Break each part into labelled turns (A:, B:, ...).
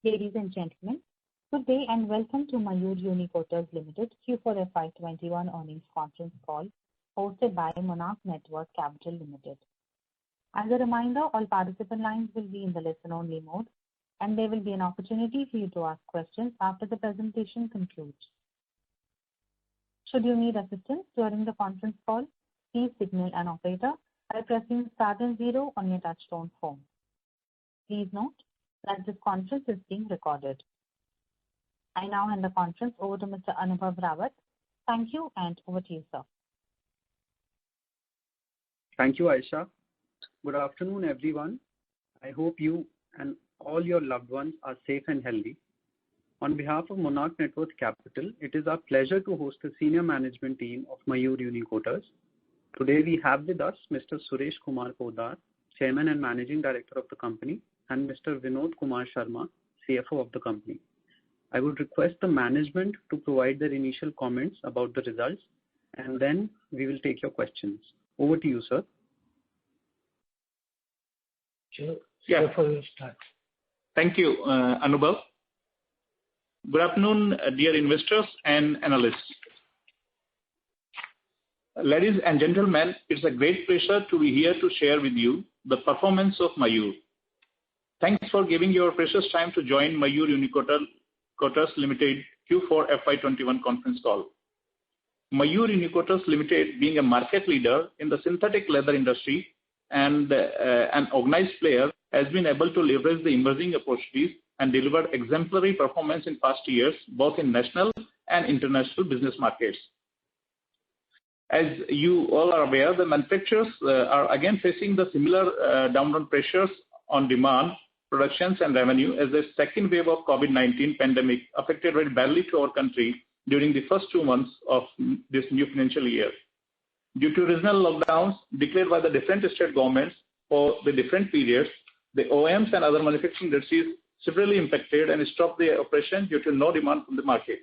A: Ladies and gentlemen, good day and welcome to Mayur Uniquoters Limited Q4 FY21 earnings conference call hosted by Monarch Networth Capital Limited. As a reminder, all participant lines will be in the listen-only mode, and there will be an opportunity for you to ask questions after the presentation concludes. Should you need assistance during the conference call, please signal an operator by pressing star and 0 on your touchtone phone. Please note that this conference is being recorded. I now hand the conference over to Mr. Anubhav Rawat. Thank you, and over to you, sir.
B: Thank you, Aisha. Good afternoon, everyone. I hope you and all your loved ones are safe and healthy. On behalf of Monarch Networth Capital, it is our pleasure to host the senior management team of Mayur Uniquoters. Today we have with us Mr. Suresh Kumar Podar, Chairman and Managing Director of the company, and Mr. Vinod Kumar Sharma, CFO of the company. I would request the management to provide their initial comments about the results, and then we will take your questions. Over to you, sir.
C: Sure.
D: Yeah.
C: Start.
D: Thank you, Anubhav. Good afternoon, dear investors and analysts. Ladies and gentlemen, it's a great pleasure to be here to share with you the performance of Mayur. Thanks for giving your precious time to join Mayur Uniquoters Limited Q4 FY21 conference call. Mayur Uniquoters Limited, being a market leader in the synthetic leather industry and an organized player, has been able to leverage the emerging opportunities and deliver exemplary performance in past years, both in national and international business markets. As you all are aware, the manufacturers are again facing the similar downward pressures on demand, productions and revenue as the second wave of COVID-19 pandemic affected very badly to our country during the first 2 months of this new financial year. Due to regional lockdowns declared by the different state governments for the different periods, the OEMs and other manufacturing industries severely impacted and stopped their operation due to no demand from the market.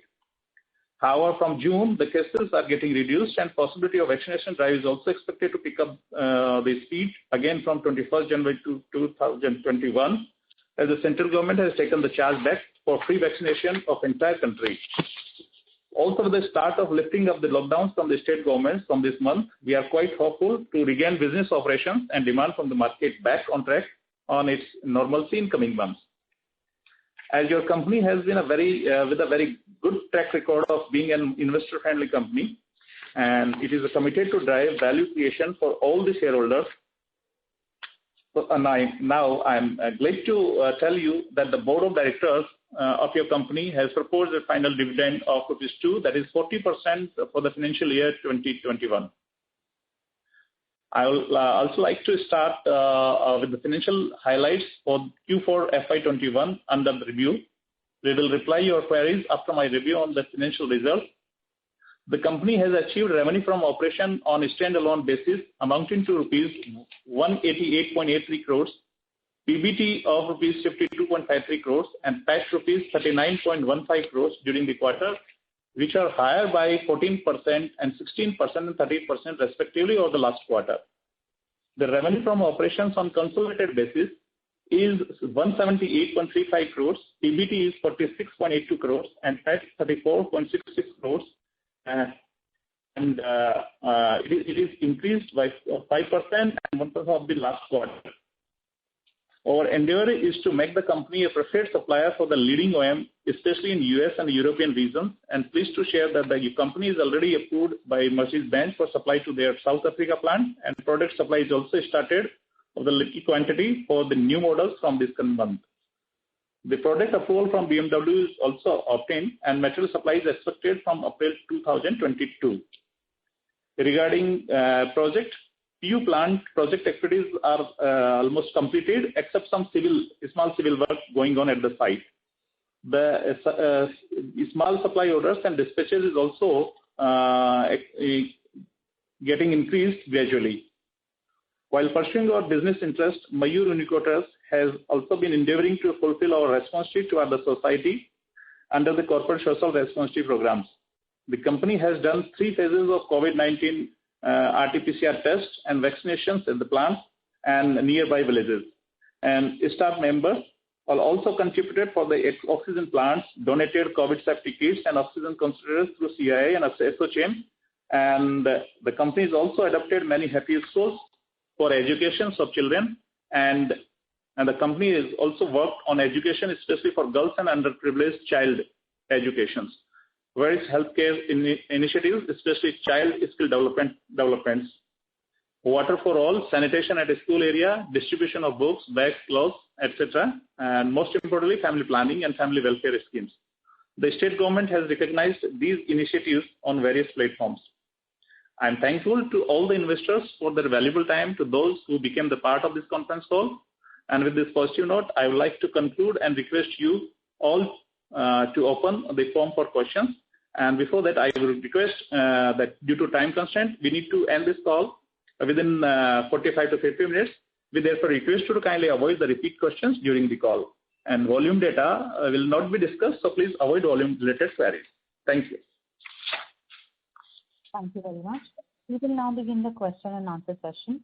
D: However, from June, the cases are getting reduced and possibility of vaccination drive is also expected to pick up the speed again from 21st January 2021, as the central government has taken the charge back for free vaccination of entire country. Also, with the start of lifting of the lockdowns from the state governments from this month, we are quite hopeful to regain business operations and demand from the market back on track on its normalcy in coming months. As your company has been with a very good track record of being an investor-friendly company, and it is committed to drive value creation for all the shareholders. So, now I'm glad to tell you that the board of directors of your company has proposed a final dividend of ₹2, that is 40% for the financial year 2021. I will also like to start with the financial highlights for Q4 FY21 under the review. We will reply your queries after my review on the financial results. The company has achieved revenue from operation on a standalone basis amounting to rupees 188.83 crores, PBT of rupees 52.53 crores, and PAT rupees 39.15 crores during the quarter, which are higher by 14% and 16% and 30% respectively over the last quarter. The revenue from operations on consolidated basis is 178.35 crores, PBT is 46.82 crores, and PAT 34.66 crores, and it is increased by 5% and 1% of the last quarter. Our endeavor is to make the company a preferred supplier for the leading OEM, especially in US and European regions, and pleased to share that the company is already approved by Mercedes-Benz for supply to their South Africa plant, and product supply is also started of the little quantity for the new models from this month. The product approval from BMW is also obtained, and material supply is expected from April 2022. Regarding project, PU plant project activities are almost completed, except some small civil work going on at the site. The small supply orders and dispatches is also getting increased gradually. While pursuing our business interest, Mayur Uniquoters has also been endeavoring to fulfill our responsibility to the society under the corporate social responsibility programs. The company has done 3 phases of COVID-19 RT-PCR tests and vaccinations at the plants and nearby villages. And staff members also contributed for the oxygen plants, donated COVID safety kits and oxygen concentrators through CIA and SOCHAM. And the company has also adopted many happy schools for education of children, and the company has also worked on education, especially for girls and underprivileged child educations. Various healthcare initiatives, especially child skill developments, water for all, sanitation at a school area, distribution of books, bags, clothes, etc. And most importantly, family planning and family welfare schemes. The state government has recognized these initiatives on various platforms. I am thankful to all the investors for their valuable time, to those who became the part of this conference call. And with this positive note, I would like to conclude and request you all to open the forum for questions. And before that, I will request that due to time constraint, we need to end this call within 45 to 50 minutes. We therefore request you to kindly avoid the repeat questions during the call. And volume data will not be discussed, so please avoid volume-related queries. Thank you.
A: Thank you very much. We will now begin the question and answer session.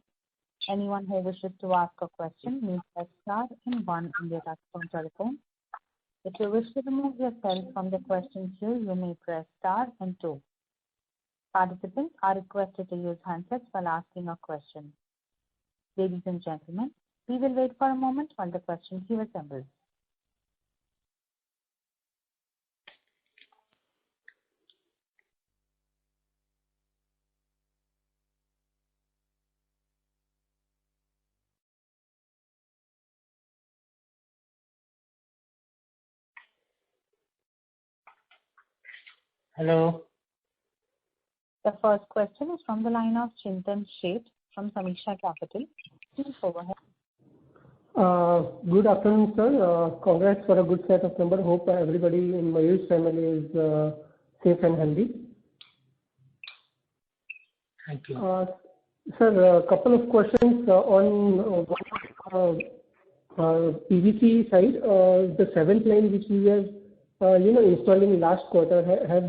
A: Anyone who wishes to ask a question may press star and 1 on their touchtone telephone. If you wish to remove yourself from the question queue, you may press star and 2. Participants are requested to use handsets while asking a question. Ladies and gentlemen, we will wait for a moment while the question queue assembles.
C: Hello.
A: The first question is from the line of Chintan Sheth from Samiksha Capital. Please go ahead.
C: Good afternoon, sir. Congrats for a good set of numbers. Hope everybody in Mayur's family is safe and healthy.
E: Thank you.
C: Sir, a couple of questions on PVC side. The 7th line which we were installing last quarter, have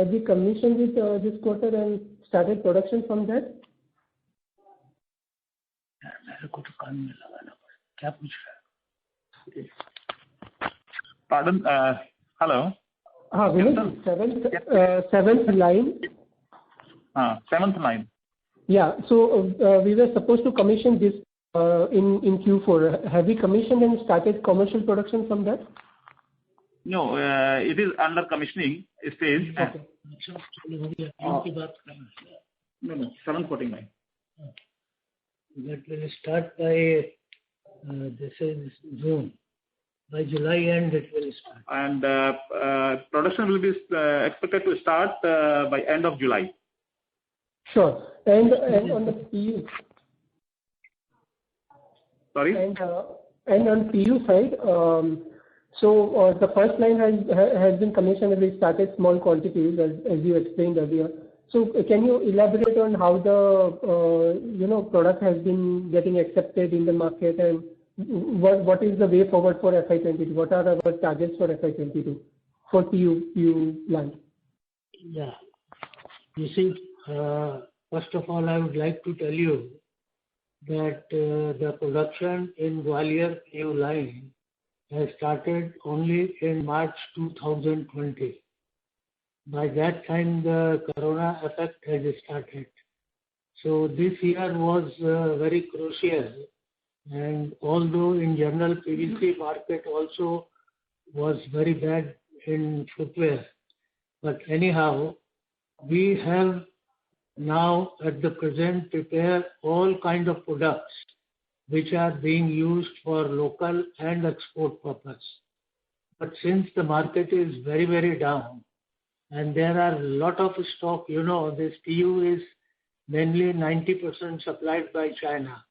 C: we commissioned it this quarter and started production from that?
D: Pardon? Hello.
C: Seventh line.
D: 7th line.
C: Yeah. So we were supposed to commission this in Q4. Have we commissioned and started commercial production from that?
D: No, it is under commissioning stage.
C: Okay.
D: No, 749.
E: That will start by, this is June. By July end it will start.
D: And production will be expected to start by end of July.
C: Sure. And on the PU.
D: Sorry?
C: And on PU side, so the first line has been commissioned and we started small quantities as you explained earlier. So can you elaborate on how the product has been getting accepted in the market, and what is the way forward for FY22? What are our targets for FY22 for PU plant?
E: Yeah. You see, first of all, I would like to tell you that the production in Gwalior PU line has started only in March 2020. By that time, the corona effect has started. So this year was very crucial. And although in general PVC market also was very bad in footwear, but anyhow, we have now at the present prepared all kind of products which are being used for local and export purpose. But since the market is very, very down and there are a lot of stock, this PU is mainly 90% supplied by China.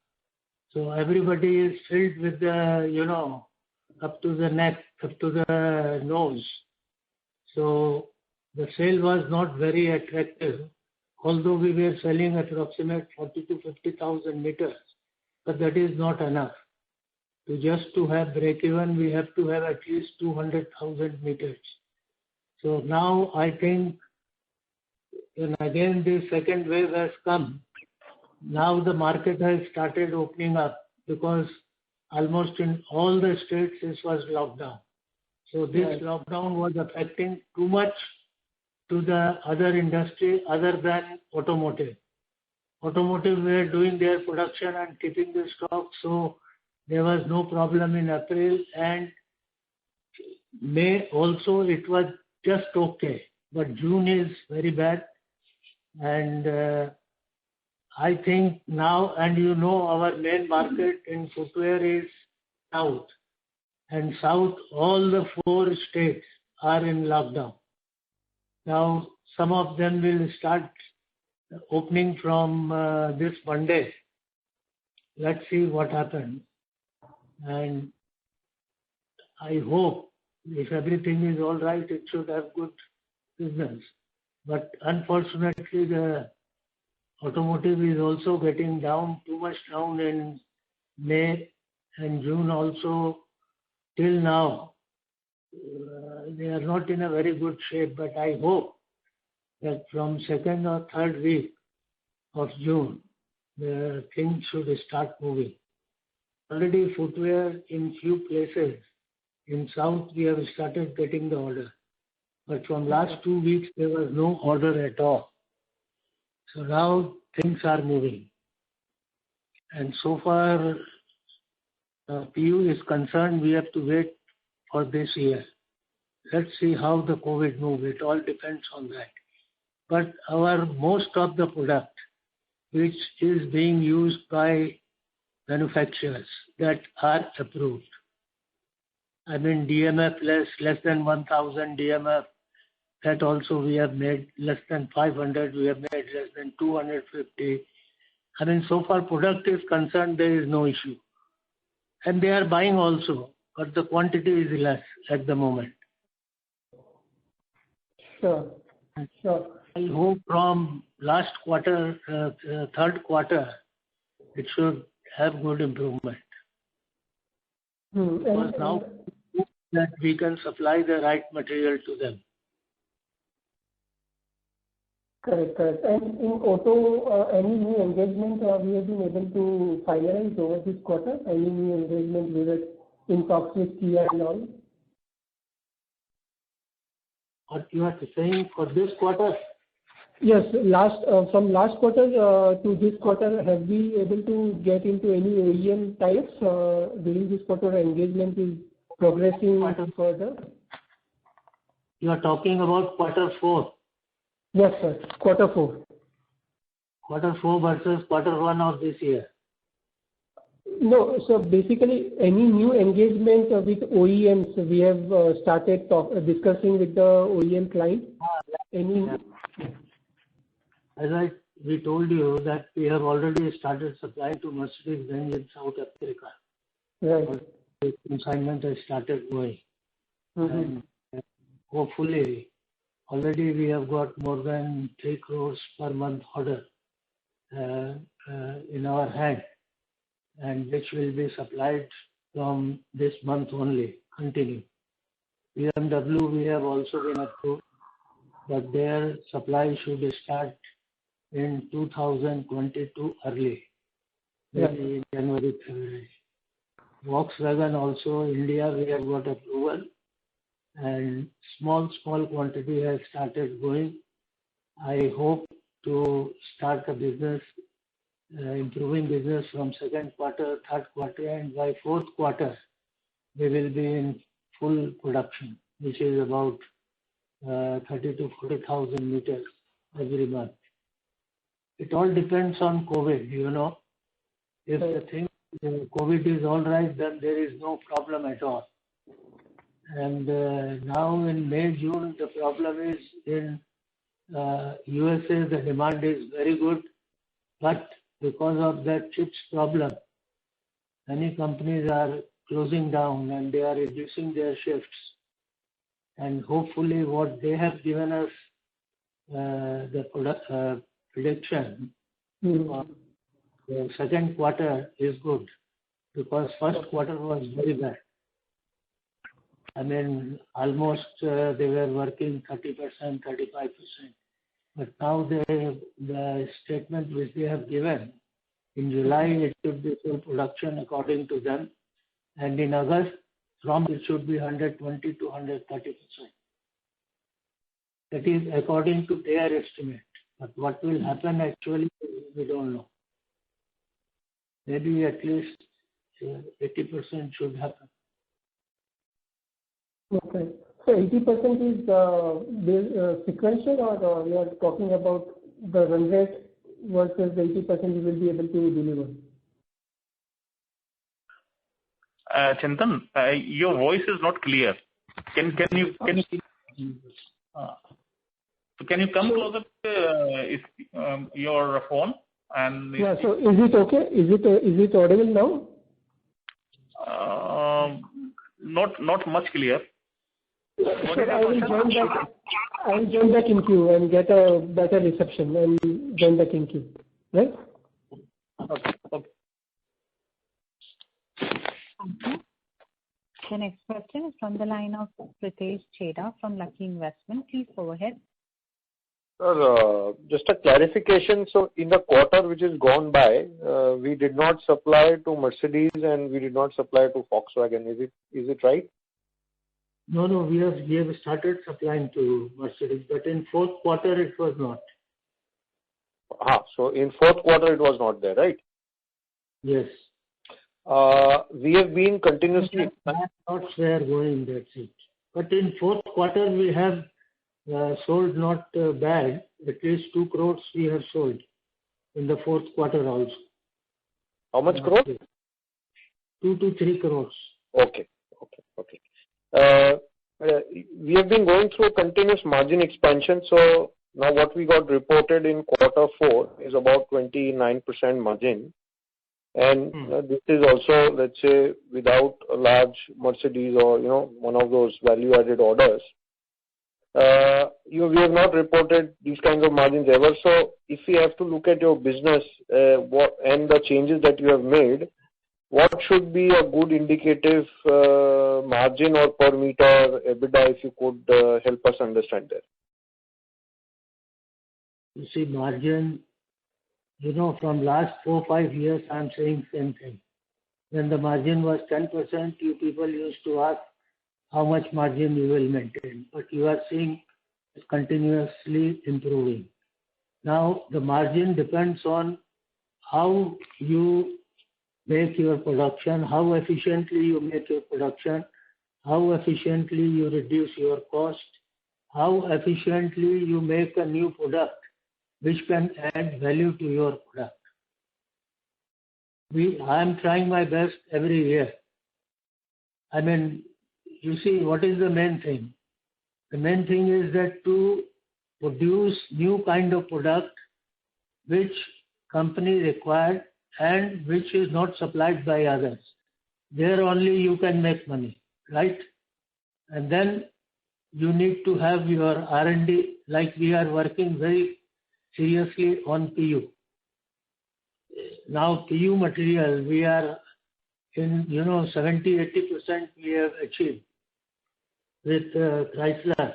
E: So everybody is filled with the, up to the neck, up to the nose. So the sale was not very attractive, although we were selling approximate 40 to 50,000 meters. But that is not enough. To have break even, we have to have at least 200,000 meters. So now I think, and again the second wave has come. Now the market has started opening up because almost in all the states this was lockdown. So this
C: Right.
E: lockdown was affecting too much to the other industry other than automotive. Automotive were doing their production and keeping the stock, so there was no problem in April, and May also it was just okay. But June is very bad, and I think now, and you know, our main market in footwear is South, and South, all the 4 states are in lockdown. Now, some of them will start opening from this Monday. Let's see what happens. And I hope if everything is all right, it should have good business. But unfortunately, the automotive is also getting down, too much down in May and June also. Till now, they are not in a very good shape, but I hope that from 2nd or 3rd week of June, the things should start moving. Already footwear in few places in South, we have started getting the order. But from last 2 weeks, there was no order at all. So now things are moving. And so far, PU is concerned, we have to wait for this year. Let's see how the COVID move. It all depends on that. But our most of the product, which is being used by manufacturers that are approved. I mean DMF less than 1,000 DMF, that also we have made less than 500, we have made less than 250. I mean, so far product is concerned, there is no issue. And they are buying also, but the quantity is less at the moment.
C: Sure.
E: I hope from last quarter, 3rd quarter, it should have good improvement. Because now that we can supply the right material to them.
C: Correct. And in auto, any new engagement we have been able to finalize over this quarter? Any new engagement we were in talks with Kia and all?
E: What you are saying for this quarter?
C: Yes, from last quarter to this quarter, have we able to get into any OEM types during this quarter? Engagement is progressing further.
E: You are talking about quarter 4.
C: Yes, sir. Quarter 4.
E: Quarter 4 versus quarter 1 of this year.
C: No, so basically, any new engagement with OEMs we have started discussing with the OEM client. Any?
E: As we told you that we have already started supplying to Mercedes-Benz in South Africa.
C: Right.
E: The consignment has started going.
C: Mm-hmm.
E: And hopefully, already we have got more than 3 crores per month order in our hand, and which will be supplied from this month only, continue. BMW, we have also been approved, but their supply should start in 2022 early, maybe January, February. Volkswagen also, India, we have got approval, and small quantity has started going. I hope to start the business, improving business from 2nd quarter, 3rd quarter, and by 4th quarter, we will be in full production, which is about 30 to 40,000 meters every month. It all depends on COVID, you know. If the thing, COVID is all right, then there is no problem at all. And now in May, June, the problem is in USA, the demand is very good, but because of that chips problem, many companies are closing down and they are reducing their shifts. And hopefully what they have given us, the prediction of the 2nd quarter is good, because 1st quarter was very bad. I mean, almost they were working 30%, 35%. But now the statement which they have given, in July it should be full production according to them. and in August, from it should be 120 to 130%. That is according to their estimate. But what will happen actually, we don't know. Maybe at least 80% should happen.
C: Okay. So 80% is sequential, or you are talking about the run rate versus the 80% you will be able to deliver?
D: Chintan, your voice is not clear. Can you come closer to your phone? And
C: yeah. So is it okay? Is it audible now?
D: Not much clear.
C: Sir, I will join back in queue and get a better reception and join back in queue. Right?
D: Okay.
A: Thank you. The next question is from the line of Pritesh Chheda from Lucky Investment. Please go ahead.
F: Sir, just a clarification. So in the quarter which is gone by, we did not supply to Mercedes and we did not supply to Volkswagen. Is it right?
E: No, we have started supplying to Mercedes, but in fourth quarter it was not.
F: So in fourth quarter it was not there, right?
E: Yes.
F: We have been continuously.
E: Not fair going, that's it. But in fourth quarter we have sold not bad. At least 2 crores we have sold in the fourth quarter also.
F: How much crores?
E: 2 to 3 crores.
F: Okay. We have been going through continuous margin expansion. So now what we got reported in quarter 4 is about 29% margin. And this is also, let's say, without a large Mercedes or, one of those value-added orders. We have not reported these kinds of margins ever. So if we have to look at your business and the changes that you have made, what should be a good indicative margin or per meter EBITDA, if you could help us understand that?
E: You see, margin, from last 4-5 years, I'm saying same thing. When the margin was 10%, you people used to ask how much margin you will maintain. But you are seeing it's continuously improving. Now, the margin depends on how you make your production, how efficiently you make your production, how efficiently you reduce your cost, how efficiently you make a new product which can add value to your product. I am trying my best every year. I mean, you see, what is the main thing? The main thing is that to produce new kind of product which company required and which is not supplied by others. There only you can make money, right? And then you need to have your R&D, like we are working very seriously on PU. Now PU material, we are in, 70-80% we have achieved with Chrysler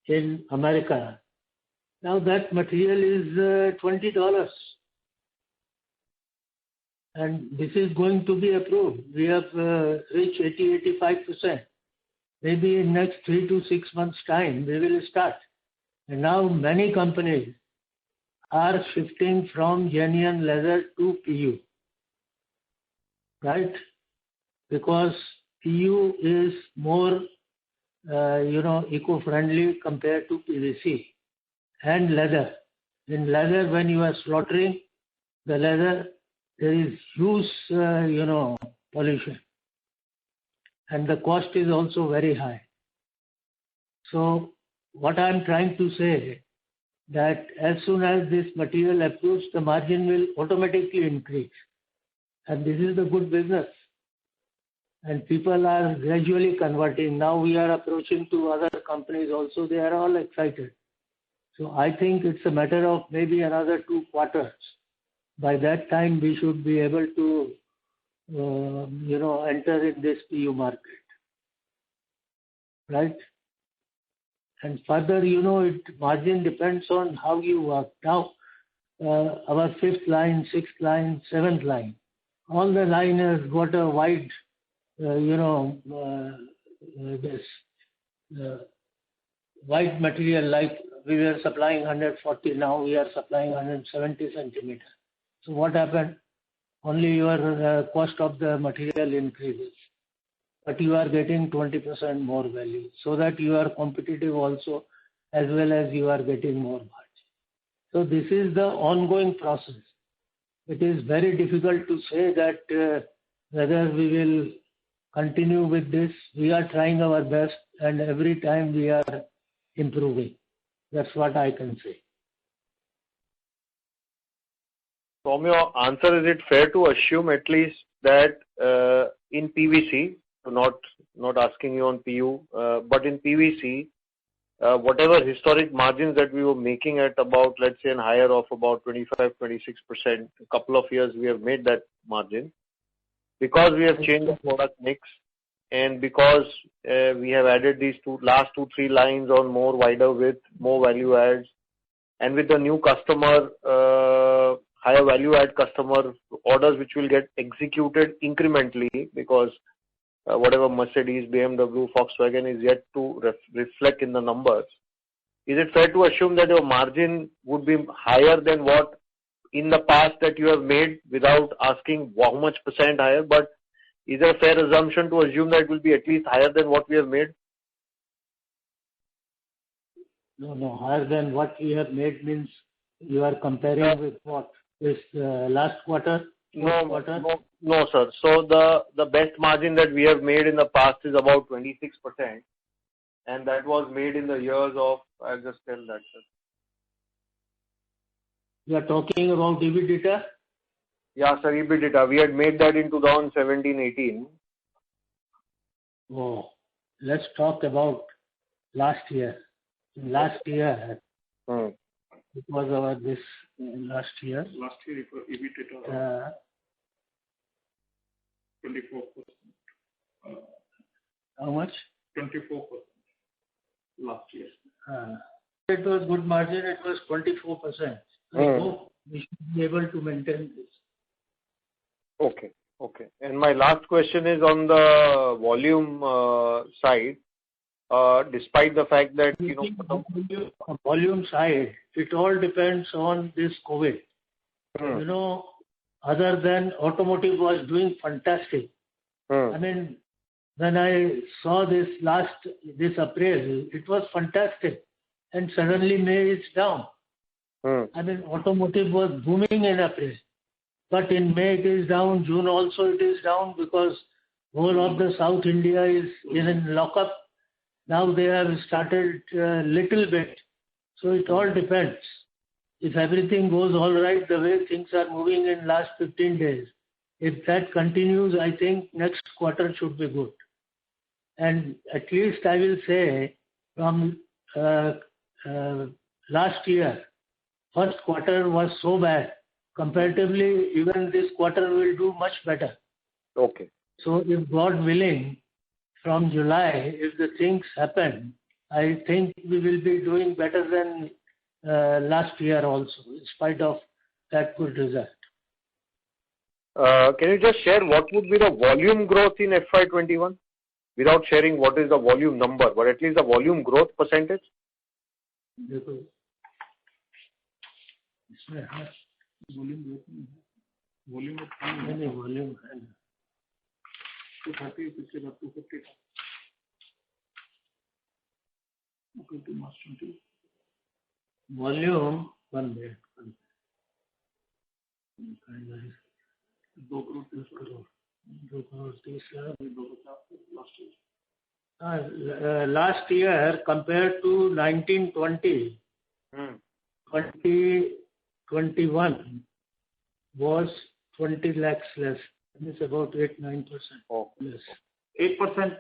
E: in America. Now that material is $20. And this is going to be approved. We have reached 80-85%. Maybe in next 3 to 6 months' time, we will start. And now many companies are shifting from genuine leather to PU, right? Because PU is more, eco-friendly compared to PVC and leather. In leather, when you are slaughtering the leather, there is huge, pollution. And the cost is also very high. So what I am trying to say, that as soon as this material approves, the margin will automatically increase. And this is the good business. And people are gradually converting. Now we are approaching to other companies also. They are all excited. So I think it's a matter of maybe another 2 quarters. By that time, we should be able to, enter in this PU market, right? And further, margin depends on how you work. Now, our 5th line, 6th line, 7th line, all the line has got a wide this white material, like we were supplying 140, now we are supplying 170 centimeters. So what happened? Only your cost of the material increases, but you are getting 20% more value, so that you are competitive also, as well as you are getting more margin. So this is the ongoing process. It is very difficult to say that whether we will continue with this. We are trying our best, and every time we are improving. That's what I can say.
F: From your answer, is it fair to assume at least that in PVC, not asking you on PU, but in PVC, whatever historic margins that we were making at about, let's say, an higher of about 25-26%, a couple of years we have made that margin. Because we have changed the product mix, and because we have added these last 2-3 lines on more wider width, more value adds, and with the new customer, higher value add customer orders which will get executed incrementally, because whatever Mercedes, BMW, Volkswagen is yet to reflect in the numbers. Is it fair to assume that your margin would be higher than what in the past that you have made, without asking how much percent higher, but is there a fair assumption to assume that it will be at least higher than what we have made?
E: No, higher than what we have made means you are comparing with what? This last quarter?
F: No, sir. So the best margin that we have made in the past is about 26%, and that was made in the years of, I'll just tell that, sir.
E: You are talking about EBITDA?
F: Yeah, sir, EBITDA. We had made that in 2017-18.
E: Oh, let's talk about last year. Last year, it was our this last year.
D: Last year it was EBITDA 24%.
E: How much?
D: 24% last year.
E: It was good margin. It was 24%. I hope we should be able to maintain this.
F: Okay. And my last question is on the volume side. Despite the fact that,
E: volume side, it all depends on this COVID. Other than automotive was doing fantastic. I mean, when I saw this appraisal, it was fantastic. And suddenly May is down. I mean, automotive was booming in April. But in May it is down, June also it is down, because whole of the South India is in lockup. Now they have started little bit. So it all depends. If everything goes all right, the way things are moving in last 15 days, if that continues, I think next quarter should be good. And at least I will say from last year, first quarter was so bad. Comparatively, even this quarter will do much better.
F: Okay.
E: So if God willing, from July, if the things happen, I think we will be doing better than last year also, in spite of that good result.
F: Can you just share what would be the volume growth in FY21? Without sharing what is the volume number, but at least the volume growth percentage?
D: Volume. 230, 250. Okay, to March 20.
E: Volume, 1 minute.
D: 2 crore 30 last year.
E: Last year compared to 1920, 2021 was 20 lakhs less. It's about 8-9% less.
D: 8%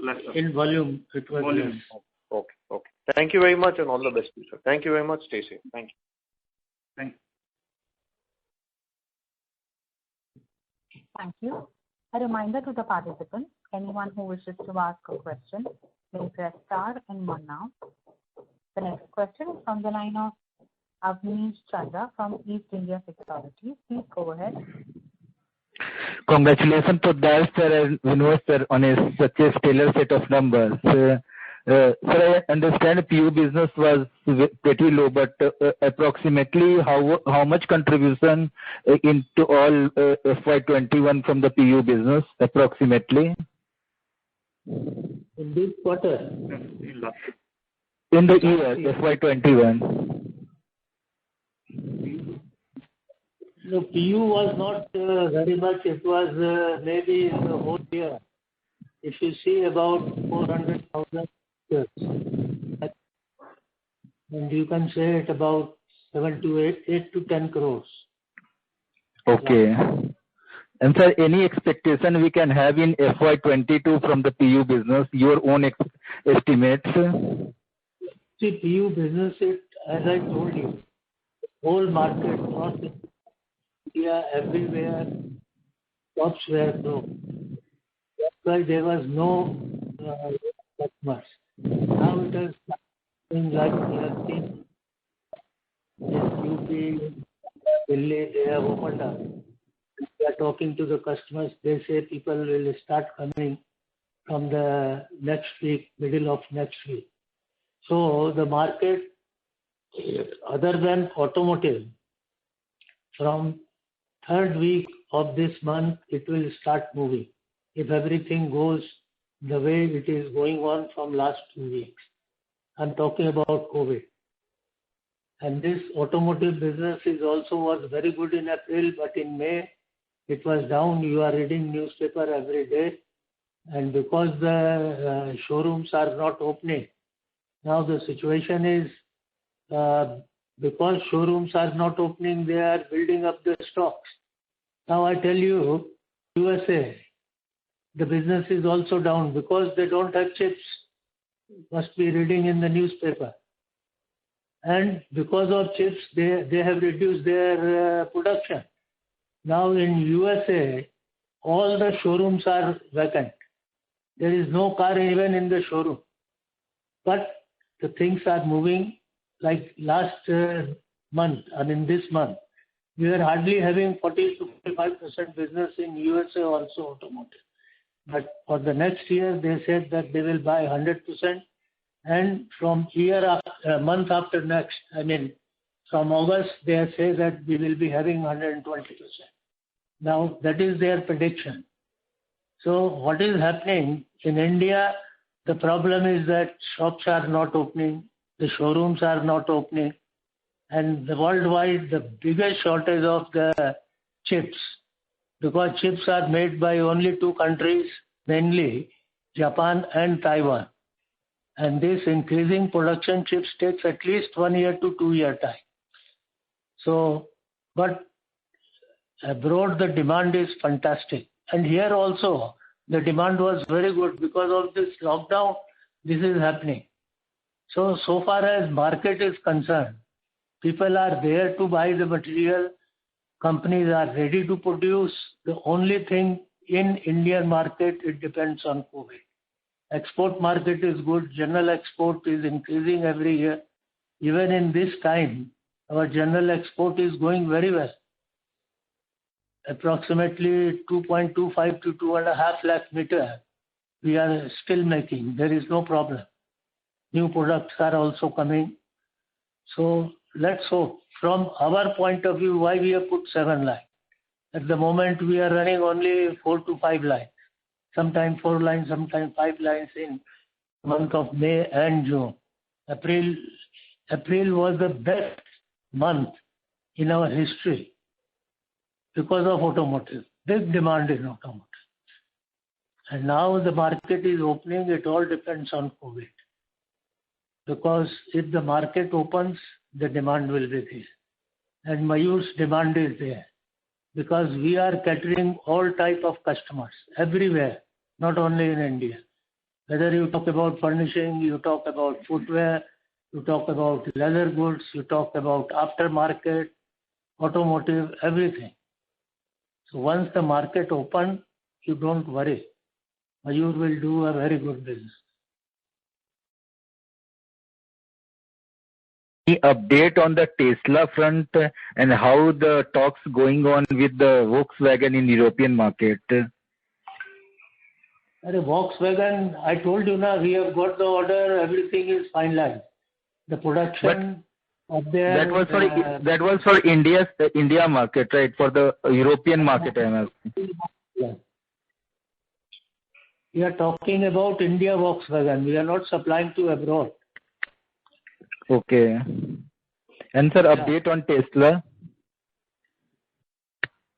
D: less.
E: In volume, it was less.
F: Okay. Thank you very much, and all the best, sir. Thank you very much. Stay safe. Thank you.
A: Thank you. A reminder to the participants, anyone who wishes to ask a question, may press star and 1 now. The next question is from the line of Avnish Chandra from East India Securities. Please go ahead.
G: Congratulations to that, sir, and Vinod, sir, on such a stellar set of numbers. Sir, I understand PU business was pretty low, but approximately how much contribution into all FY21 from the PU business, approximately?
E: In this quarter?
G: In the year, FY21.
E: No, PU was not very much. It was maybe in the whole year. If you see about 400,000 shares, and you can say it about 8 to 10 crores.
G: Okay. And sir, any expectation we can have in FY22 from the PU business, your own estimates?
E: See, PU business, as I told you, whole market, North India, everywhere, shops were closed. That's why there was no customers. Now it is something like we have seen in UP, Delhi, they have opened up. We are talking to the customers. They say people will start coming from the next week, middle of next week. So the market, other than automotive, from third week of this month, it will start moving. If everything goes the way it is going on from last 2 weeks. I'm talking about COVID. And this automotive business was very good in April, but in May, it was down. You are reading newspaper every day. And because the showrooms are not opening, now the situation is, because showrooms are not opening, they are building up the stocks. Now I tell you, USA, the business is also down because they don't have chips. Must be reading in the newspaper. And because of chips, they have reduced their production. Now in USA, all the showrooms are vacant. There is no car even in the showroom. But the things are moving like last month, and in this month, we are hardly having 40 to 45% business in USA also automotive. But for the next year, they said that they will buy 100%. And from month after next, from August, they say that we will be having 120%. Now, that is their prediction. So what is happening in India, the problem is that shops are not opening, the showrooms are not opening, and worldwide, the biggest shortage of the chips, because chips are made by only two countries, mainly Japan and Taiwan. And this increasing production chips takes at least 1 year to 2 year time. So, but abroad the demand is fantastic. And here also the demand was very good because of this lockdown. This is happening. So far as market is concerned, people are there to buy the material. Companies are ready to produce. The only thing in Indian market, it depends on COVID. Export market is good. General export is increasing every year. Even in this time, our general export is going very well. Approximately 2.25 to 2.5 lakh meter we are still making. There is no problem. New products are also coming. So let's hope. From our point of view, why we have put 7 lines? At the moment we are running only 4 to 5 lines. Sometimes 4 lines, sometimes 5 lines in month of May and June. April was the best month in our history because of automotive. Big demand in automotive. And now the market is opening. It all depends on COVID. Because if the market opens, the demand will be there. And Mayur's demand is there. Because we are catering all type of customers everywhere, not only in India. Whether you talk about furnishing, you talk about footwear, you talk about leather goods, you talk about aftermarket, automotive, everything. So once the market opens, you don't worry. Mayur will do a very good business.
G: update on the Tesla front and how the talks going on with the Volkswagen in European market?
E: Volkswagen, I told you now, we have got the order, everything is finalized. The production of their...
G: That was for India market, right? For the European market, I am asking.
E: Yeah. We are talking about India Volkswagen. We are not supplying to abroad.
G: Okay. And sir, update on Tesla?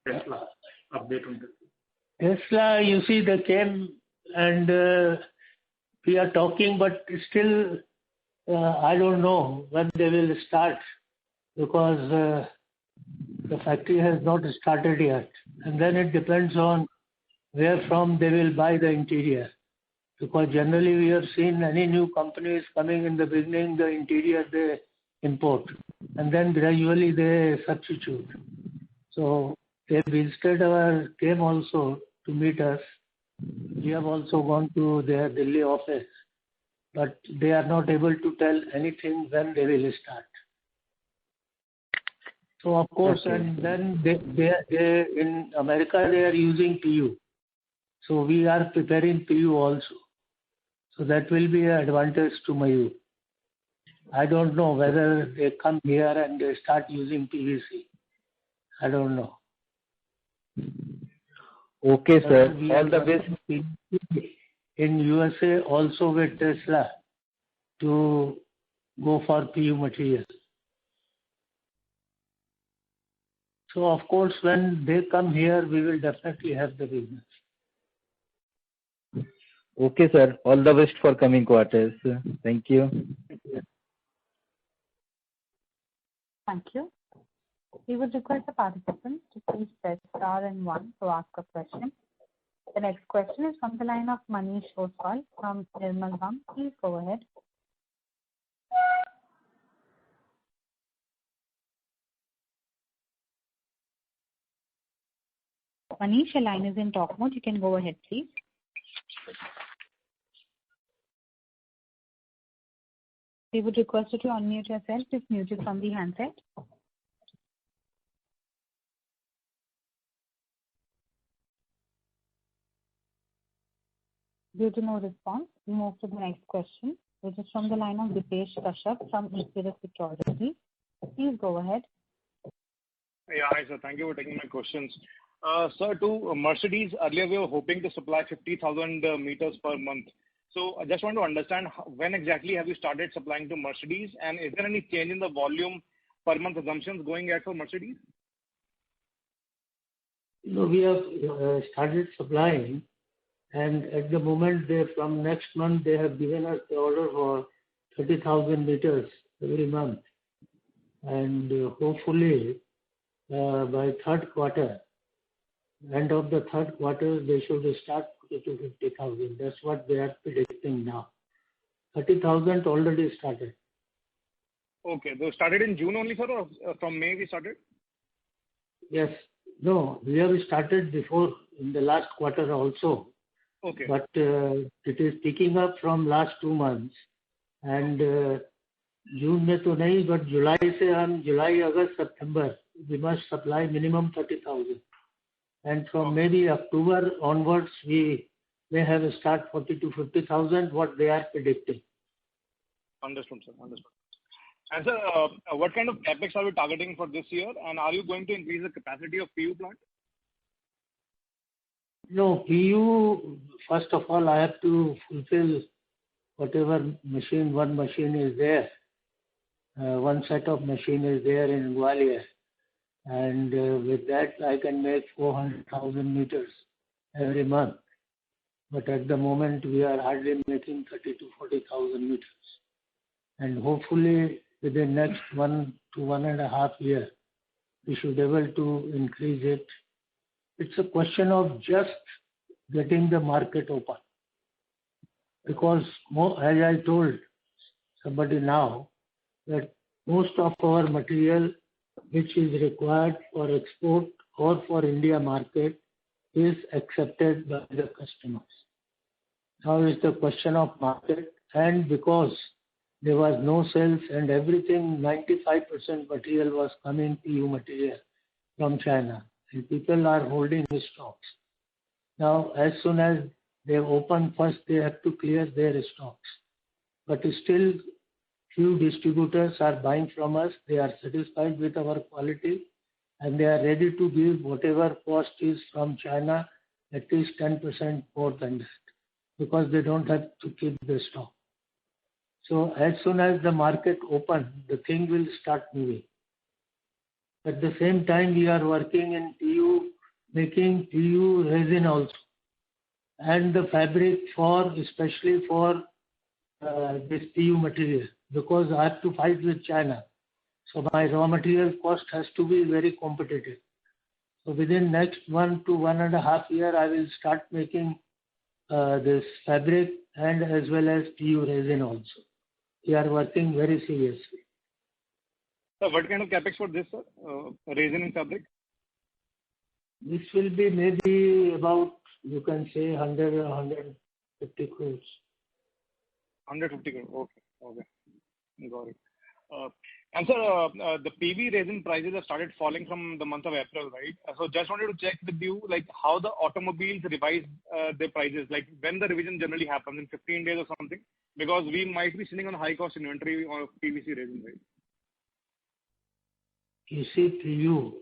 D: Update on Tesla.
E: Tesla, you see, they came and we are talking, but still I don't know when they will start because the factory has not started yet. And then it depends on where from they will buy the interior. Because generally we have seen any new companies coming in the beginning, the interior they import and then gradually they substitute. So they visited our team also to meet us. We have also gone to their Delhi office, but they are not able to tell anything when they will start. So of course, okay. And then they in America they are using PU. So we are preparing PU also. So that will be an advantage to Mayur. I don't know whether they come here and they start using PVC. I don't know.
G: Okay, sir. All the best.
E: In USA also with Tesla to go for PU material. So of course, when they come here, we will definitely have the business.
G: Okay, sir. All the best for coming quarters. Thank you.
A: Thank you. We would request the participants to please press star and 1 to ask a question. The next question is from the line of Manish Oswal from Nirmal Bang. Please go ahead. Manish, your line is in talk mode. You can go ahead, please. We would request you to unmute yourself if muted from the handset. Due to no response, we move to the next question, which is from the line of Dipesh Kashyap from Equirus Securities. Please go ahead.
H: Yeah, hi sir. Thank you for taking my questions. Sir, to Mercedes, earlier we were hoping to supply 50,000 meters per month. So I just want to understand when exactly have you started supplying to Mercedes, and is there any change in the volume per month assumptions going ahead for Mercedes?
E: No, we have started supplying, and at the moment from next month they have given us the order for 30,000 meters every month, and hopefully by third quarter, end of the third quarter, they should start to 50,000. That's what they are predicting now. 30,000 already started.
H: Okay, they started in June only, sir, or from May we started?
E: Yes. No, we have started before in the last quarter also.
H: Okay.
E: But it is picking up from last 2 months. And June mein to nahi, but July, August, September, we must supply minimum 30,000. And from maybe October onwards, we may have a start 40 to 50,000, what they are predicting.
H: Understood, sir. Understood. And sir, what kind of capex are we targeting for this year? And are you going to increase the capacity of PU plant?
E: No, PU, first of all, I have to fulfill whatever machine, one machine is there. One set of machine is there in Gwalior. And with that, I can make 400,000 meters every month. But at the moment, we are hardly making 30 to 40,000 meters. And hopefully, within next 1 to 1.5 years, we should be able to increase it. It's a question of just getting the market open. Because, as I told somebody now, that most of our material which is required for export or for India market is accepted by the customers. Now is the question of market, and because there was no sales and everything, 95% material was coming PU material from China. And people are holding stocks. Now, as soon as they open first, they have to clear their stocks. But still, few distributors are buying from us. They are satisfied with our quality and they are ready to give whatever cost is from China, at least 10% more than that, because they don't have to keep the stock. So as soon as the market opens, the thing will start moving. At the same time, we are working in PU, making PU resin also, and the fabric for, especially for this PU material, because I have to fight with China. So my raw material cost has to be very competitive. So within next 1 to 1.5 years, I will start making this fabric and as well as PU resin also. We are working very seriously.
H: So what kind of capex for this, sir? Resin and fabric?
E: This will be maybe about, you can say, 100 or 150 crores.
H: 150 crores. Okay. Got it. And sir, the PV resin prices have started falling from the month of April, right? So just wanted to check with you, like how the automobiles revise their prices, like when the revision generally happens, in 15 days or something, because we might be sitting on high cost inventory of PVC resin, right?
E: You see, PU,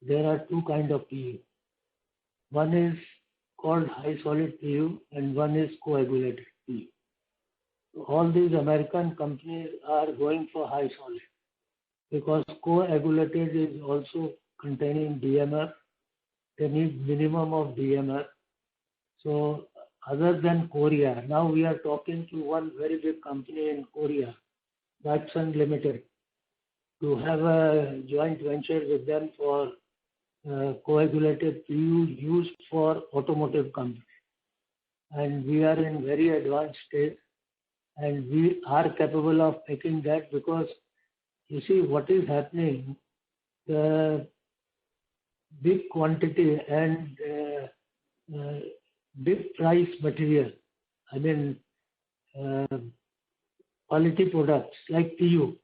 E: there are two kinds of PU. One is called high solid PU and one is coagulated PU. All these American companies are going for high solid because coagulated is also containing DMF. They need minimum of DMF. So other than Korea, now we are talking to one very big company in Korea, Datsun Limited, to have a joint venture with them for coagulated PU used for automotive companies. And we are in very advanced stage and we are capable of making that because you see what is happening, the big quantity and big price material, I mean quality products like PU.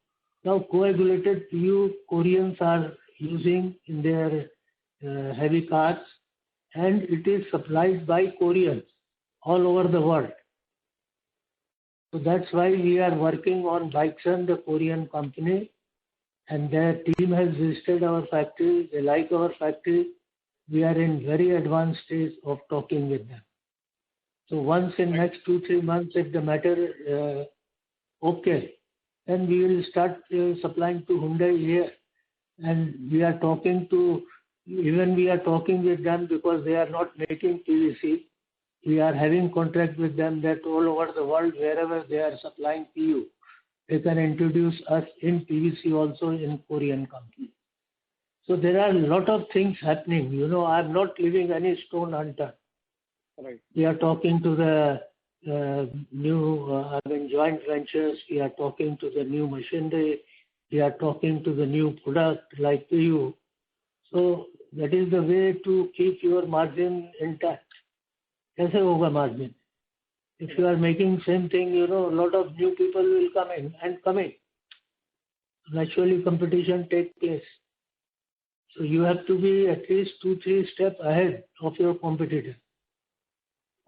E: Now coagulated PU Koreans are using in their heavy cars and it is supplied by Koreans all over the world. So that's why we are working on Bikeson, the Korean company, and their team has visited our factory. They like our factory. We are in very advanced stage of talking with them. So once in next 2-3 months, if the matter okay, then we will start supplying to Hyundai here. And we are talking with them because they are not making PVC. We are having contract with them that all over the world, wherever they are supplying PU, they can introduce us in PVC also in Korean company. So there are a lot of things happening. You know, I'm not leaving any stone unturned.
H: Right.
E: We are talking to the new joint ventures. We are talking to the new machinery. We are talking to the new product like PU. So that is the way to keep your margin intact. कैसे होगा margin? If you are making same thing, you know, a lot of new people will come in and come in. Naturally, competition takes place. So you have to be at least 2-3 steps ahead of your competitor.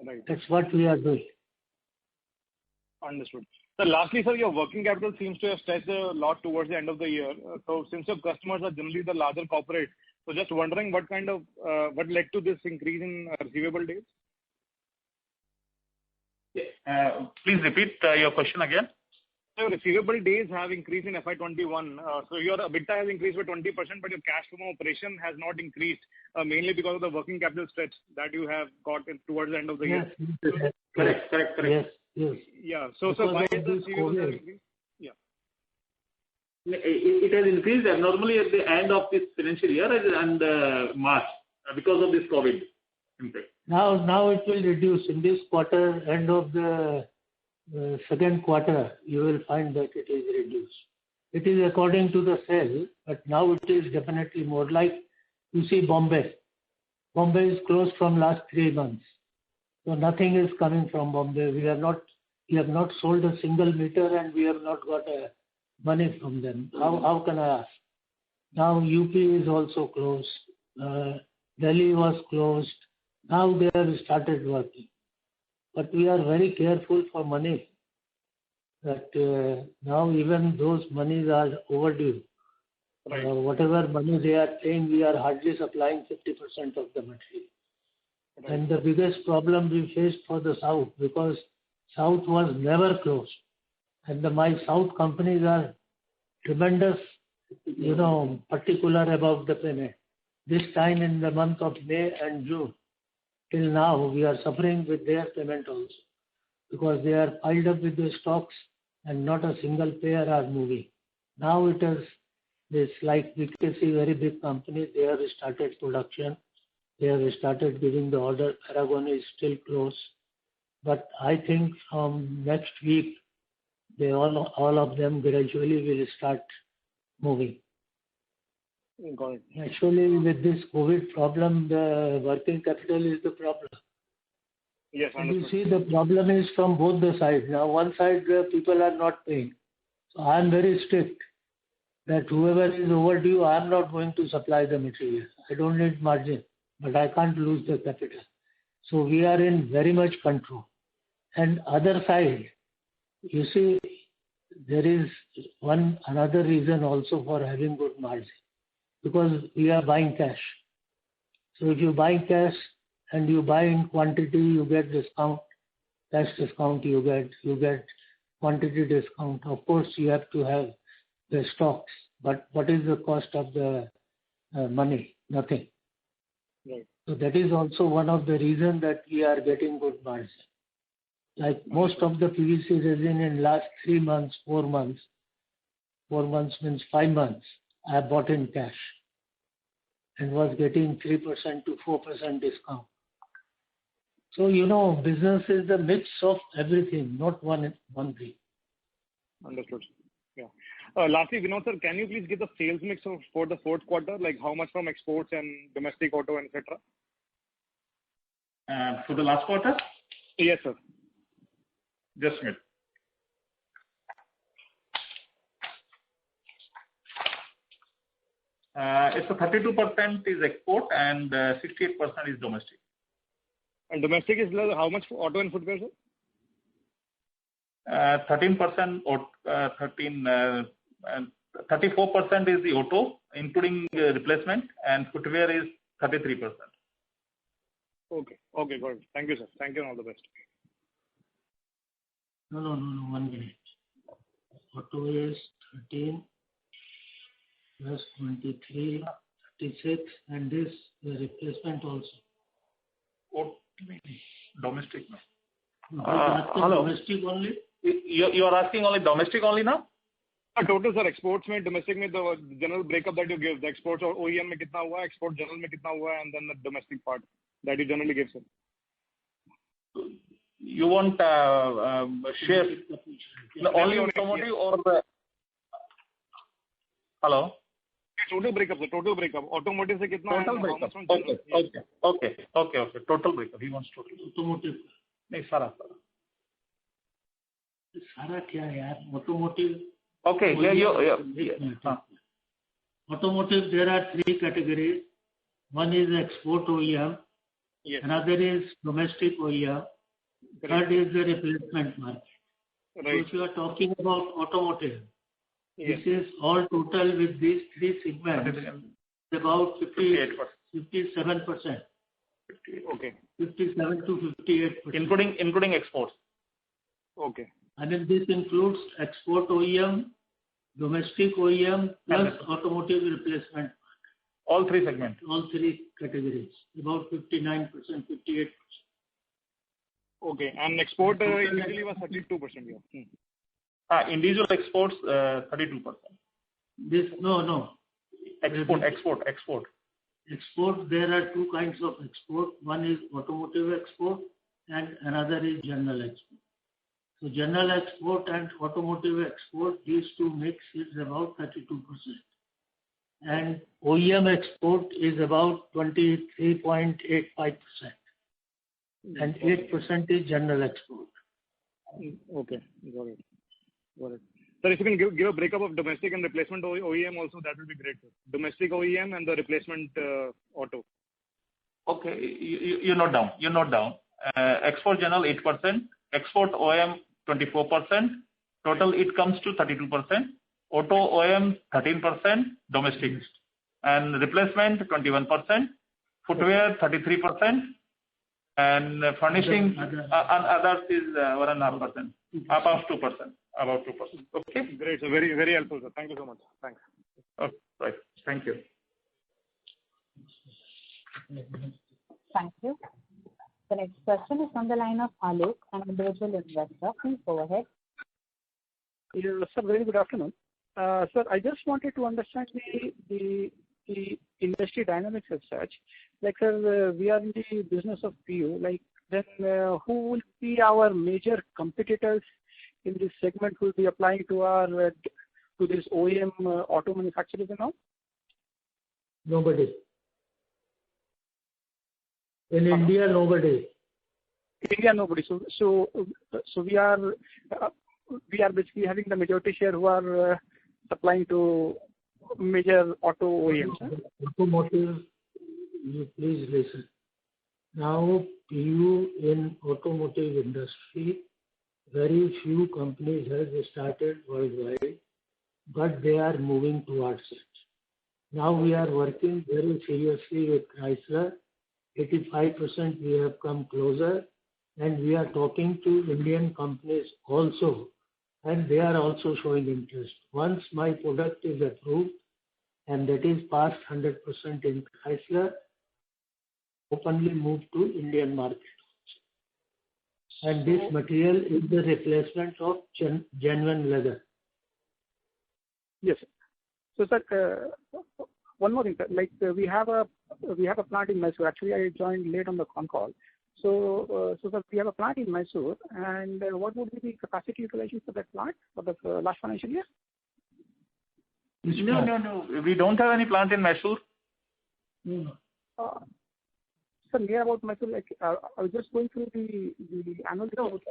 H: Right.
E: That's what we are doing.
H: Understood. So lastly, sir, your working capital seems to have stretched a lot towards the end of the year. So since your customers are generally the larger corporate, so just wondering what led to this increase in receivable days?
D: Please repeat your question again.
H: So receivable days have increased in FY21. So your EBITDA has increased by 20%, but your cash from operation has not increased, mainly because of the working capital stretch that you have got towards the end of the year.
E: Yes.
D: Correct.
E: Yes.
H: Yeah. So why is the receivables have increased? Yeah.
D: It has increased abnormally at the end of this financial year and March because of this COVID impact.
E: Now it will reduce in this quarter, end of the second quarter, you will find that it is reduced. It is according to the sale, but now it is definitely more like you see Bombay. Bombay is closed from last 3 months. So nothing is coming from Bombay. We are not We have not sold a single meter and we have not got money from them. How can I ask? Now UP is also closed. Delhi was closed. Now they have started working. But we are very careful for money. That now even those monies are overdue.
H: Right.
E: Whatever money they are paying, we are hardly supplying 50% of the material.
H: Right.
E: And the biggest problem we faced for the South, because South was never closed. And my South companies are tremendous, particular about the payment. This time in the month of May and June, till now, we are suffering with their payment also. Because they are piled up with the stocks and not a single pair are moving. Now it is this like BKC, very big company, they have started production. They have started giving the order. Paragon is still closed. But I think from next week, all of them gradually will start moving.
H: Got it.
E: Actually, with this COVID problem, the working capital is the problem.
H: Yes,
E: And you
H: understood.
E: see, the problem is from both the sides. Now, one side, the people are not paying. So I am very strict that whoever is overdue, I am not going to supply the material. I don't need margin, but I can't lose the capital. So we are in very much control. And other side, you see, there is another reason also for having good margin, because we are buying cash. So if you buy cash and you buy in quantity, you get discount, cash discount you get quantity discount. Of course, you have to have the stocks, but what is the cost of the money? Nothing.
H: Right.
E: So that is also one of the reasons that we are getting good margin. Like most of the PVC resin in last 3 months, 4 months, 4 months means 5 months, I bought in cash and was getting 3% to 4% discount. So, business is the mix of everything, not one thing.
H: Understood. Yeah. Lastly, Vinod sir, can you please give the sales mix for the fourth quarter, like how much from exports and domestic auto, etc.?
D: For the last quarter?
H: Yes, sir.
D: Just a minute. It's a 32% is export and 68% is domestic.
H: And domestic is how much for auto and footwear, sir?
D: 13%, 34% is the auto, including replacement, and footwear is 33%.
H: Okay, got it. Thank you, sir. Thank you and all the best.
E: No, 1 minute. Auto is 13 plus 23, 36, and this the replacement also.
D: Domestic.
E: Hello. Domestic only?
D: You are asking only domestic only now?
H: Total sir, exports में domestic में the general breakup that you give, the exports or OEM में कितना हुआ, export general में कितना हुआ, and then the domestic part that you generally give, sir.
D: You want share only automotive or hello?
H: Total breakup, sir. Total breakup. Automotive से कितना?
D: Total breakup. Okay. Total breakup. He wants total.
E: Automotive.
D: नहीं सारा.
E: सारा क्या है यार? Automotive.
D: Okay. Yeah.
E: Automotive, there are 3 categories. One is export OEM.
H: Yes.
E: Another is domestic OEM. Third is the replacement market.
H: Right.
E: So if you are talking about automotive,
H: yes.
E: This is all total with these 3 segments, about 57%.
H: 58. Okay.
E: 57 to 58%.
D: Including exports.
H: Okay.
E: And then this includes export OEM, domestic OEM, plus automotive replacement.
D: All 3 segments.
E: All 3 categories, about 59%, 58%.
H: Okay, and export individually was 32%. Yeah.
D: Individual exports 32%.
E: This no.
D: Export.
E: Export, there are 2 kinds of export. One is automotive export and another is general export. So general export and automotive export, these 2 mix is about 32%. And OEM export is about 23.85%. And 8% is general export.
H: Okay. Got it. Sir, if you can give a breakup of domestic and replacement OEM also, that will be great, sir. Domestic OEM and the replacement auto.
D: Okay. You note down. Export general 8%, export OEM 24%. Total it comes to 32%. Auto OEM 13%, domestic. And replacement 21%. Footwear 33%. And furnishing and others is 1.5%. About 2%. Okay.
H: Great. So very, very helpful, sir. Thank you so much. Thanks.
D: Okay. Right. Thank you.
A: Thank you. The next question is on the line of Alok, an individual investor. Please go ahead.
I: Yes, sir, very good afternoon. Sir, I just wanted to understand the industry dynamics as such. Like, sir, we are in the business of PU. Like, then who will be our major competitors in this segment who will be applying to this OEM auto manufacturers and all?
E: Nobody. In India, nobody.
I: India, nobody. So we are basically having the majority share who are supplying to major auto OEMs.
E: Automotive, please listen. Now, PU in automotive industry, very few companies have started worldwide, but they are moving towards it. Now we are working very seriously with Chrysler. 85% we have come closer, and we are talking to Indian companies also, and they are also showing interest. Once my product is approved and that is past 100% in Chrysler, openly move to Indian market. And this material is the replacement of genuine leather.
I: Yes. So, sir, one more thing, sir. Like, we have a plant in Mysore. Actually, I joined late on the con call. So sir, we have a plant in Mysore, and what would be the capacity utilization for that plant for the last financial year?
D: No. We don't have any plant in Mysore.
I: Sir, near about Mysore, like, I was just going through the annual report.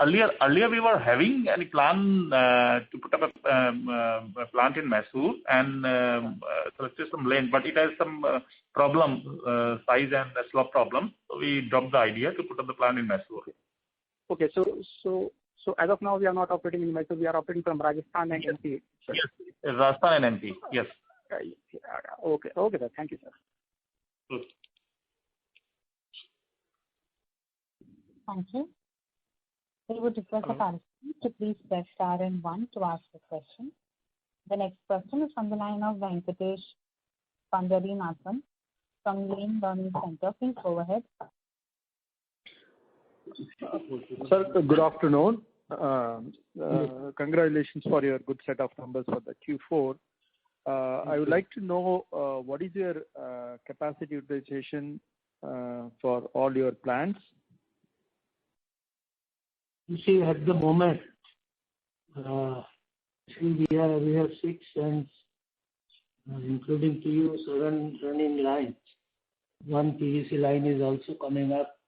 D: Earlier we were having any plan to put up a plant in Mysore and selected some land, but it has some problem, size and slope problem. So we dropped the idea to put up the plant in Mysore.
I: Okay, so as of now we are not operating in Mysore. We are operating from Rajasthan and MP.
D: Yes, Rajasthan and MP. Yes.
I: Okay, sir. Thank you, sir.
D: Good.
A: Thank you. We would request the participants to please press star and 1 to ask a question. The next question is from the line of Venkatesh Pandarinathan from Lane Learning Center. Please go ahead.
J: Sir, good afternoon. Congratulations for your good set of numbers for the Q4. I would like to know what is your capacity utilization for all your plants?
E: You see, at the moment, we have 6 and including PU, 7 running lines. One PVC line is also coming up.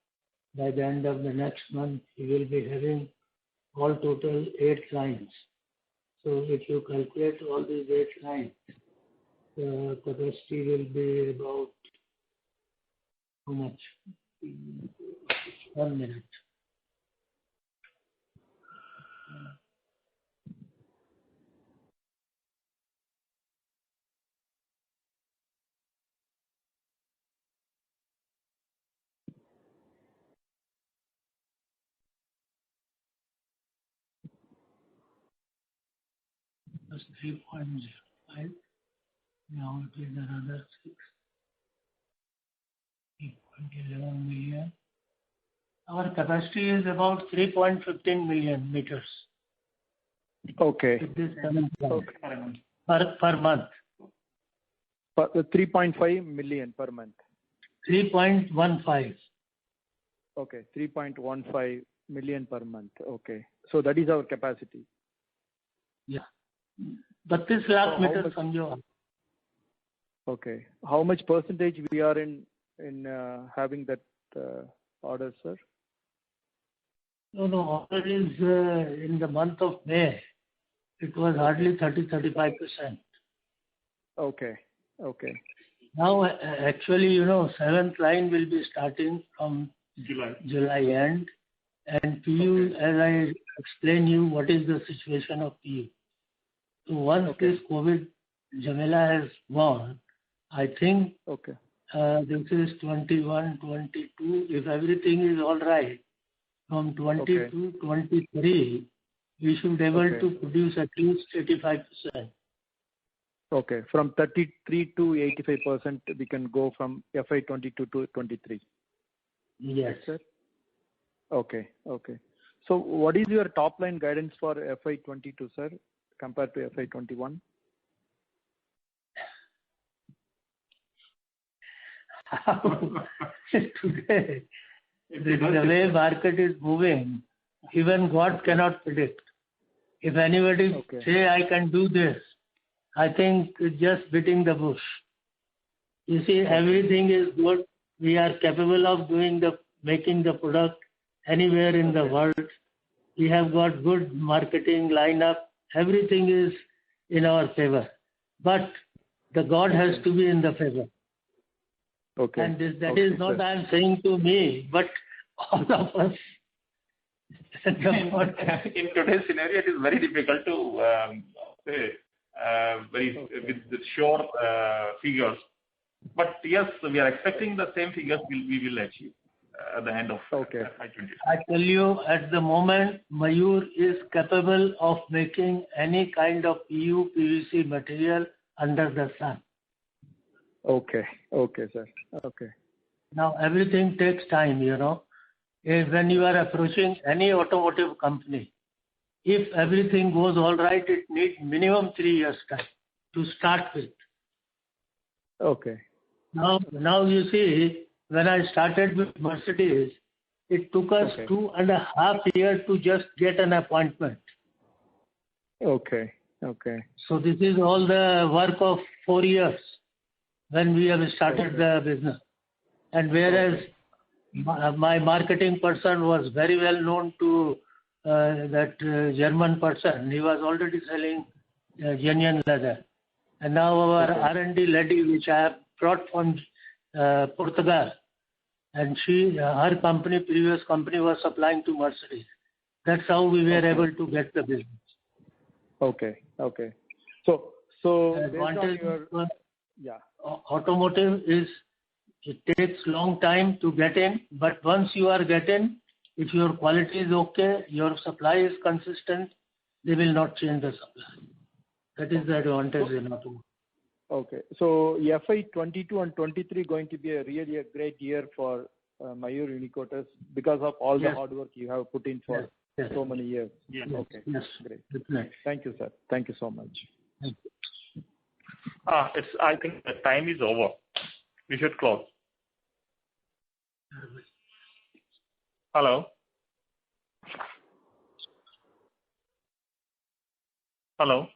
E: By the end of the next month, we will be having all total 8 lines. So if you calculate all these 8 lines, the capacity will be about how much? 1 minute. That's 3.05. Now it is another 6. 3.11 million. Our capacity is about 3.15 million meters.
J: Okay.
E: It is per month.
J: 3.5 million per month.
E: 3.15.
J: Okay, 3.15 million per month. Okay. So that is our capacity.
E: Yeah. 32 lakh meters समझो.
J: Okay. How much percentage we are in having that order, sir?
E: No, order is in the month of May. It was hardly 30-35%.
J: Okay.
E: Now, actually, 7th line will be starting from July end. And PU, as I explain you, what is the situation of PU. So once this COVID Jamila has gone, I think this is 21, 22. If everything is all right, from 22, 23, we should be able to produce at least 85%.
J: Okay, from 33 to 85%, we can go from FY 22 to 23.
E: Yes, sir.
J: Okay. So what is your top line guidance for FY 22, sir, compared to FY 21?
E: Today, the way market is moving, even God cannot predict. If anybody say I can do this, I think it's just beating the bush. You see, everything is good. We are capable of making the product anywhere in the world. We have got good marketing lineup. Everything is in our favor. But the God has to be in the favor.
J: Okay.
E: And that is not I am saying to me, but all of us.
D: In today's scenario, it is very difficult to say with sure figures. But yes, we are expecting the same figures we will achieve at the end of FY 22.
E: I tell you, at the moment, Mayur is capable of making any kind of PU PVC material under the sun.
J: Okay, sir. Okay.
E: Now everything takes time, When you are approaching any automotive company, if everything goes all right, it needs minimum 3 years time to start with.
J: Okay.
E: Now you see, when I started with Mercedes, it took us 2.5 years to just get an appointment.
J: Okay.
E: So this is all the work of 4 years when we have started the business. And whereas my marketing person was very well known to that German person, he was already selling genuine leather. And now our R&D lady, which I have brought from Portugal, and her previous company was supplying to Mercedes. That's how we were able to get the business.
J: Okay. So
E: advantage automotive is it takes long time to get in, but once you are getting, if your quality is okay, your supply is consistent, they will not change the supply. That is the advantage in automotive.
J: Okay. So FY 22 and 23 going to be really a great year for Mayur Unicoaters because of all the hard work you have put in for so many years.
E: Yes.
J: Okay.
E: Yes.
J: Great.
E: Definitely.
J: Thank you, sir. Thank you so much.
E: Thank you.
D: I think the time is over. We should close. Hello? Hello?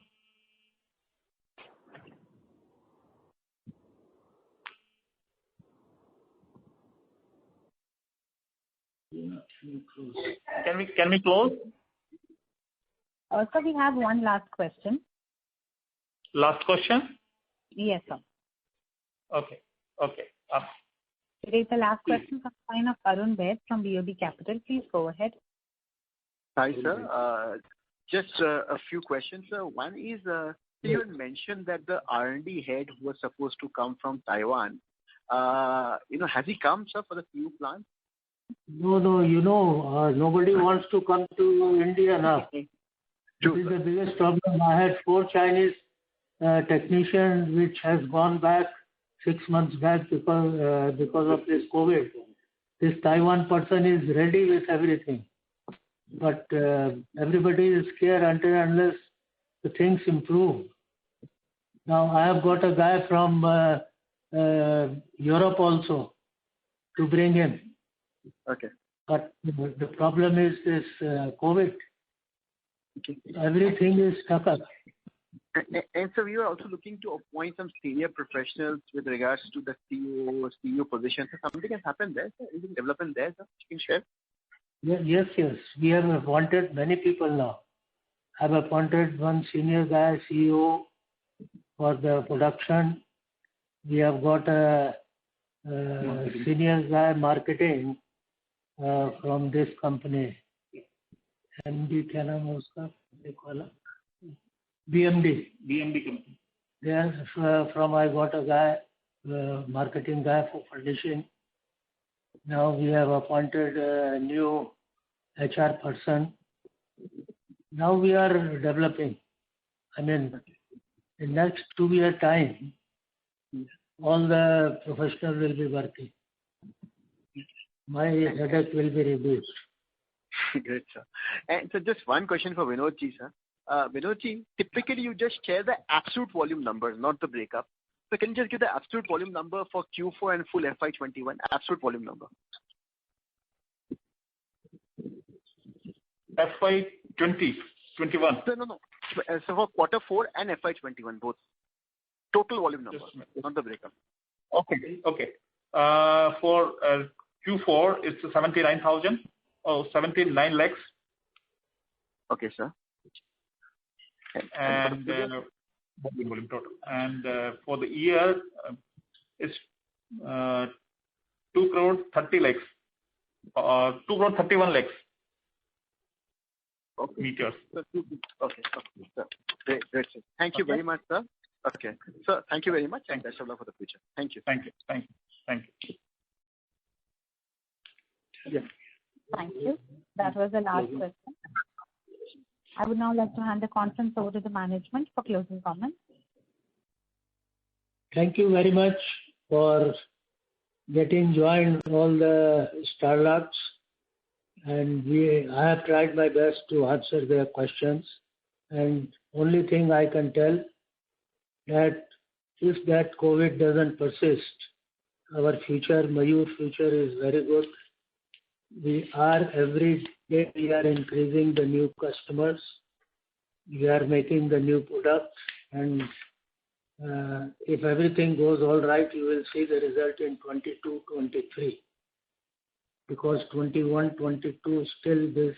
D: Can we close?
A: So we have one last question.
D: Last question?
A: Yes, sir.
D: Okay.
A: It is the last question from the line of Arun Baid from BOB Capital. Please go ahead.
K: Hi, sir. Just a few questions, sir. One is, you had mentioned that the R&D head who was supposed to come from Taiwan, has he come, sir, for the PU plant?
E: No, nobody wants to come to India now. This is the biggest problem. I had 4 Chinese technicians which has gone back 6 months back because of this COVID. This Taiwan person is ready with everything. But everybody is scared unless the things improve. Now I have got a guy from Europe also to bring him.
K: Okay.
E: But the problem is this COVID.
K: Okay.
E: Everything is stuck up.
K: And so we are also looking to appoint some senior professionals with regards to the CEO position. So something has happened there, sir? Is it development there, sir? You can share?
E: Yes. We have appointed many people now. I've appointed one senior guy, CEO for the production. We have got a senior guy marketing from this company. MD क्या नाम है उसका? BMD company. Yes, from I got a guy, marketing guy for furnishing. Now we have appointed a new HR person. Now we are developing. I mean, in next 2 year time, all the professionals will be working. My headache will be reduced.
K: Great, sir. And so just one question for Vinod ji, sir. Vinod ji, typically you just share the absolute volume numbers, not the breakup. So can you just give the absolute volume number for Q4 and full FY21? Absolute volume number.
D: FY21.
K: No. So for quarter 4 and FY21 both. Total volume number, not the breakup.
D: Okay. For Q4, it's 79 lakhs.
K: Okay, sir.
D: And volume total. And for the year, it's 2 crore 30 lakhs. 2 crore 31 lakhs.
K: Okay.
D: Meters.
K: Okay. Great, sir. Thank you very much, sir. Okay. Sir, thank you very much and best of luck for the future. Thank you.
A: Yes. Thank you. That was the last question. I would now like to hand the conference over to the management for closing comments.
E: Thank you very much for getting joined all the startups, and I have tried my best to answer their questions. And only thing I can tell that if that COVID doesn't persist, our future, Mayur future is very good. Every day we are increasing the new customers. We are making the new products, and if everything goes all right, you will see the result in 22-23. Because 21-22 still this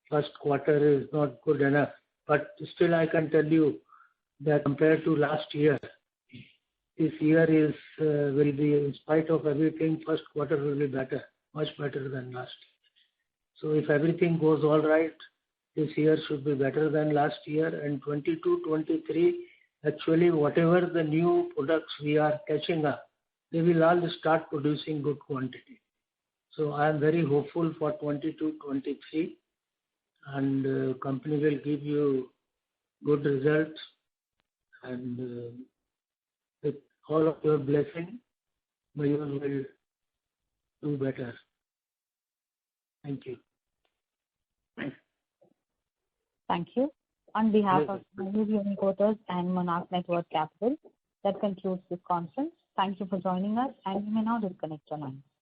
E: first quarter is not good enough. But still I can tell you that compared to last year, this year will be, in spite of everything, first quarter will be better, much better than last year. So if everything goes all right, this year should be better than last year, and 22-23, actually whatever the new products we are catching up, they will all start producing good quantity. So I am very hopeful for 22-23, and company will give you good results, and with all of your blessing, Mayur will do better. Thank you.
A: Thank you. On behalf of Mayur Uniquoters and Monarch Networth Capital, that concludes this conference. Thank you for joining us, and you may now disconnect your line.